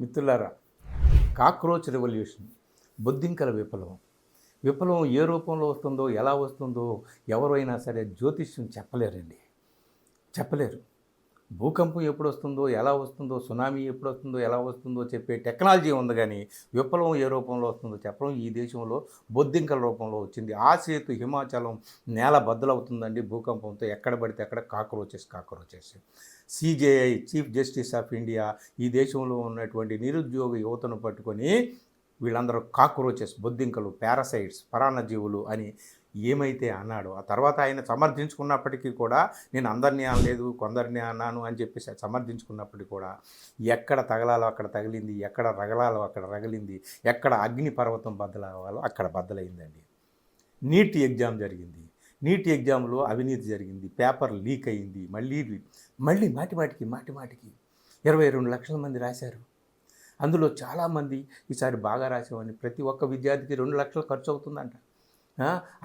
మిత్రులారా, cockroach revolution, బొద్దింకల విప్లవం. విప్లవం ఏ రూపంలో వస్తుందో, ఎలా వస్తుందో ఎవరైనా సరే జ్యోతిష్యం చెప్పలేరండి. చెప్పలేరు. భూకంపం ఎప్పుడు వస్తుందో, ఎలా వస్తుందో, సునామీ ఎప్పుడు వస్తుందో, ఎలా వస్తుందో చెప్పే టెక్నాలజీ ఉంది కానీ విప్లవం ఏ రూపంలో వస్తుందో చెప్పడం ఈ దేశంలో బొద్దింకల రూపంలో వచ్చింది. ఆ సేతు హిమాచలం నేల బద్దలవుతుందండి భూకంపంతో. ఎక్కడ పడితే అక్కడ cockroaches. CJI, chief justice of India, ఈ దేశంలో ఉన్నటువంటి నిరుద్యోగ యువతను పట్టుకొని వీళ్ళందరూ కాక్రోచెస్, బొద్దింకలు, పారాసైట్స్, పరాన్నజీవులు అని ఏమైతే అన్నాడో ఆ తర్వాత ఆయన సమర్థించుకున్నప్పటికీ కూడా నేను అందరినీ అనలేదు, కొందరిని అన్నాను అని చెప్పేసి సమర్థించుకున్నప్పటికీ కూడా ఎక్కడ తగలాలో అక్కడ తగిలింది, ఎక్కడ రగలాలో అక్కడ రగిలింది, ఎక్కడ అగ్ని పర్వతం బద్దలవ్వాలో అక్కడ బద్దలైందండి. నీట్ ఎగ్జామ్ జరిగింది. నీట్ ఎగ్జామ్లో అవినీతి జరిగింది, పేపర్ లీక్ అయింది. మళ్ళీ మాటిమాటికి 22 లక్షల మంది రాశారు. అందులో చాలామంది ఈసారి బాగా రాసామని ప్రతి ఒక్క విద్యార్థికి 2 లక్షలు ఖర్చు అవుతుందంట.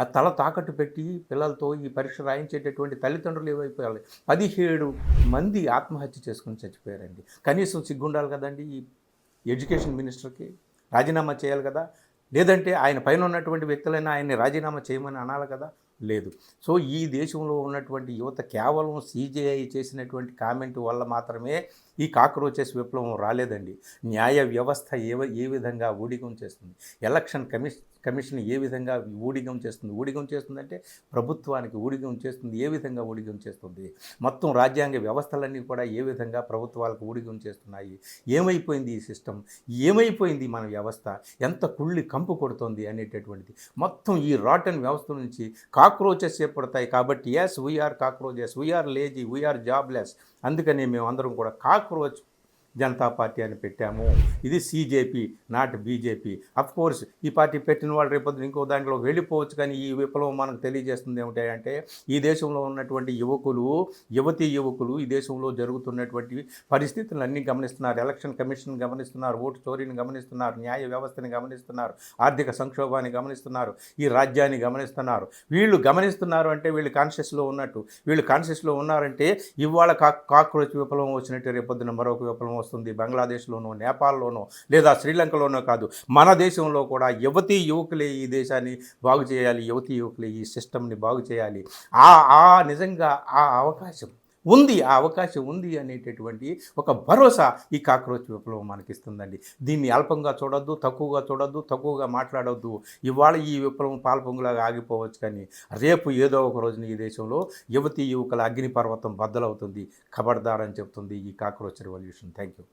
ఆ తల తాకట్టు పెట్టి పిల్లలతో ఈ పరీక్ష రాయించేటటువంటి తల్లిదండ్రులు ఏమైపోయాలి. 17 మంది ఆత్మహత్య చేసుకుని చచ్చిపోయారండి. కనీసం సిగ్గుండాలి కదండి ఈ ఎడ్యుకేషన్ మినిస్టర్కి. రాజీనామా చేయాలి కదా, లేదంటే ఆయన పైన ఉన్నటువంటి వ్యక్తులైనా ఆయన్ని రాజీనామా చేయమని అనాలి కదా, లేదు. సో ఈ దేశంలో ఉన్నటువంటి యువత కేవలం సిజేఐ చేసినటువంటి కామెంట్ వల్ల మాత్రమే ఈ కాక్రోచెస్ విప్లవం రాలేదండి. న్యాయ వ్యవస్థ ఏ విధంగా ఊడిగం చేస్తుంది, ఎలక్షన్ కమిషన్ ఏ విధంగా ఊడిగం చేస్తుందంటే ప్రభుత్వానికి ఊడిగం చేస్తుంది. ఏ విధంగా ఊడిగం చేస్తుంది, మొత్తం రాజ్యాంగ వ్యవస్థలన్నీ కూడా ఏ విధంగా ప్రభుత్వాలకు ఊడిగం చేస్తున్నాయి, ఏమైపోయింది ఈ సిస్టమ్, ఏమైపోయింది మన వ్యవస్థ, ఎంత కుళ్ళి కంపు కొడుతోంది అనేటటువంటిది మొత్తం ఈ రాటన్ వ్యవస్థ నుంచి కాక్రోచెస్ ఏర్పడతాయి. కాబట్టి yes, we're cockroaches, we're lazy, we're jobless. అందుకని మేము అందరం కూడా కాక్రోచ్ జనతా పార్టీ అని పెట్టాము. ఇది సిజేపీ, నాట్ బీజేపీ. కోర్స్ ఈ పార్టీ పెట్టిన వాళ్ళు రేపొద్దున ఇంకో దాంట్లో వెళ్ళిపోవచ్చు, కానీ ఈ విప్లవం మనకు తెలియజేస్తుంది ఏమిటంటే ఈ దేశంలో ఉన్నటువంటి యువతీ యువకులు ఈ దేశంలో జరుగుతున్నటువంటి పరిస్థితులన్నీ గమనిస్తున్నారు. ఎలక్షన్ కమిషన్ గమనిస్తున్నారు, ఓటు చోరీని గమనిస్తున్నారు, న్యాయ వ్యవస్థని గమనిస్తున్నారు, ఆర్థిక సంక్షోభాన్ని గమనిస్తున్నారు, ఈ రాజ్యాన్ని గమనిస్తున్నారు. వీళ్ళు గమనిస్తున్నారు అంటే వీళ్ళు కాన్షియస్లో ఉన్నట్టు. వీళ్ళు కాన్షియస్లో ఉన్నారంటే ఇవాళ కాక్రోచ్ విప్లవం వచ్చినట్టు రేపొద్దున మరొక విప్లవం వస్తుంది. బంగ్లాదేశ్లోనో, నేపాల్లోనో, లేదా శ్రీలంకలోనో కాదు, మన దేశంలో కూడా యువతీ యువకులే ఈ దేశాన్ని బాగు చేయాలి, యువతీ యువకులే ఈ సిస్టమ్ని బాగు చేయాలి. నిజంగా ఆ అవకాశం ఉంది అనేటటువంటి ఒక భరోసా ఈ కాక్రోచ్ విప్లవం మనకిస్తుందండి. దీన్ని అల్పంగా చూడొద్దు, తక్కువగా మాట్లాడొద్దు. ఇవాళ ఈ విప్లవం పాల్పొంగులాగా ఆగిపోవచ్చు, కానీ రేపు ఏదో ఒక రోజున ఈ దేశంలో యువతీ యువకుల అగ్నిపర్వతం బద్దలవుతుంది. ఖబర్దార్ అని చెప్తుంది ఈ కాక్రోచ్ రెవల్యూషన్. Thank you.